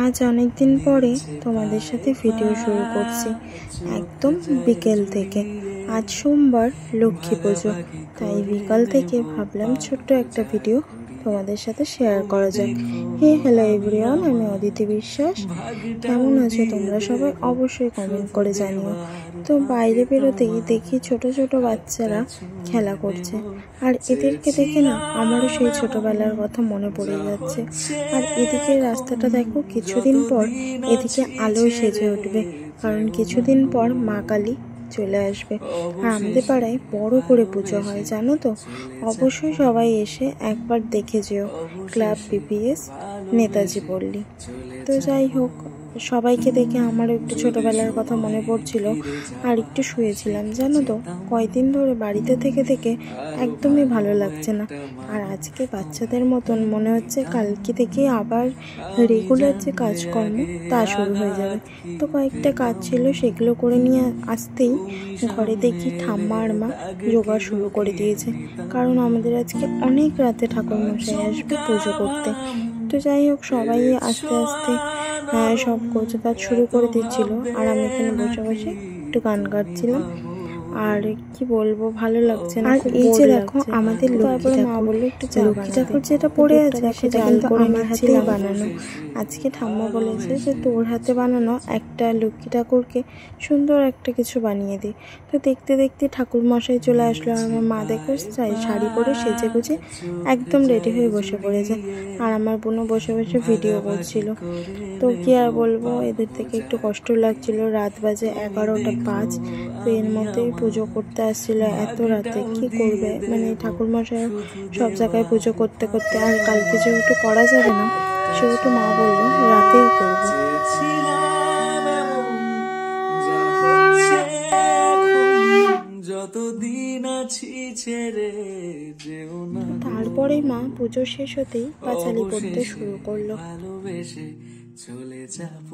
আজ অনেক দিন পরে তোমাদের সাথে ভিডিও শুরু করছি, একদম বিকেল থেকে। আজ সোমবার, লক্ষ্মী পুজো, তাই বিকাল থেকে ভাবলাম ছোট্ট একটা ভিডিও তোমাদের সাথে শেয়ার করা যাক। হ্যালো এভরিওয়ান, আমি অদিতি বিশ্বাস। কেমন আছো তোমরা সবাই? অবশ্যই কমেন্ট করে জানিও। তো বাইরে বেরোতেই দেখি ছোট ছোট বাচ্চারা খেলা করছে, আর এদেরকে দেখে না আমারও সেই ছোটবেলার কথা মনে পড়ে যাচ্ছে। আর এদিকে রাস্তাটা দেখো, কিছুদিন পর এদিকে আলোয় সেজে উঠবে, কারণ কিছুদিন পর মা কালী চলে আসবে। আর আমাদের পাড়ায় বড় করে পুজো হয়, জানো তো। অবশ্যই সবাই এসে একবার দেখে যেও, ক্লাব পিপিএস নেতাজি পল্লী। তো যাই হোক, সবাইকে দেখে আমারও একটু ছোটবেলার কথা মনে পড়ছিল, আর একটু শুয়েছিলাম, জানো তো। কয়দিন ধরে বাড়িতে থেকে থেকে একদমই ভালো লাগছে না। আর আজকে বাচ্চাদের মতন মনে হচ্ছে কালকে থেকে আবার রেগুলার যে কাজকর্ম তা শুরু হয়ে যাবে। তো কয়েকটা কাজ ছিল, সেগুলো করে নিয়ে আসতেই ঘরে দেখি ঠাম্মা আর মা জোগাড় শুরু করে দিয়েছে, কারণ আমাদের আজকে অনেক রাতে ঠাকুরমশাই আসবে পুজো করতে। তো যাই হোক, সবাই আস্তে আস্তে সব গোছগাছ শুরু করে দিচ্ছিল, আর আমি এখানে বসে বসে একটু গান গাচ্ছিলাম। আর কি বলবো, ভালো লাগছে না। আর এই যে দেখো আমাদের লক্ষ্মী ঠাকুর, লক্ষ্মী ঠাকুর যেটা পড়ে আছে সেটা কিন্তু আমার হাতেই বানানো। আজকে ঠাম্মা বলেছে যে তোর হাতে বানানো একটা লক্ষ্মী ঠাকুরকে সুন্দর একটা কিছু বানিয়ে দিই। তো দেখতে দেখতে ঠাকুর মশাই চলে আসলো, আর আমার মা দেখো শাড়ি পরে সেজে গুজে একদম রেডি হয়ে বসে পড়েছে, আর আমার বোনও বসে বসে ভিডিও করছিল। তো কি আর বলবো, এদের থেকে একটু কষ্ট লাগছিল। রাত বাজে 11টা 5। তো এর মধ্যেই পুজো করতে আসছিল এত রাতে, কি করবে, মানে ঠাকুরমশাই সব জায়গায় পুজো করতে করতে। আর কালকে যেহেতু করা যাবে না, সেহেতু মা বললো রাতেই করবো। তারপরে মা পুজো শেষ হতেই পাঁচালি পড়তে শুরু করলো। ভালোবেসে চলে যাব,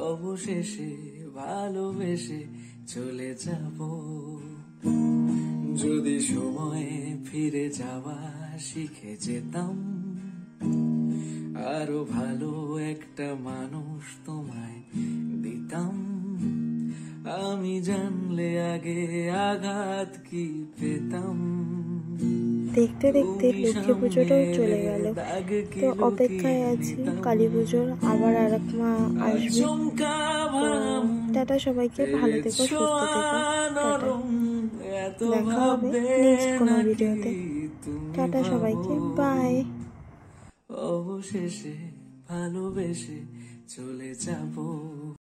অবশেষে ভালোবেসে চলে যাব। যদি সময়ে ফিরে যাওয়া শিখে যেতাম, আরো ভালো একটা মানুষ তোমায় দিতাম। আমি জানলে আগে আঘাত কি পেতাম। দেখতে দেখতে লক্ষ্মী পুজোটাও চলে গেল। তো অপেক্ষায় আছি কালী পুজোর, আবার আর এক মা আসবে। টাটা সবাইকে, ভালো থেকো, সুস্থ থেকো, টাটা। দেখা হবে নেক্সট কোনো ভিডিওতে। টাটা সবাইকে, বাই। অবশেষে ভালোবেসে চলে যাব।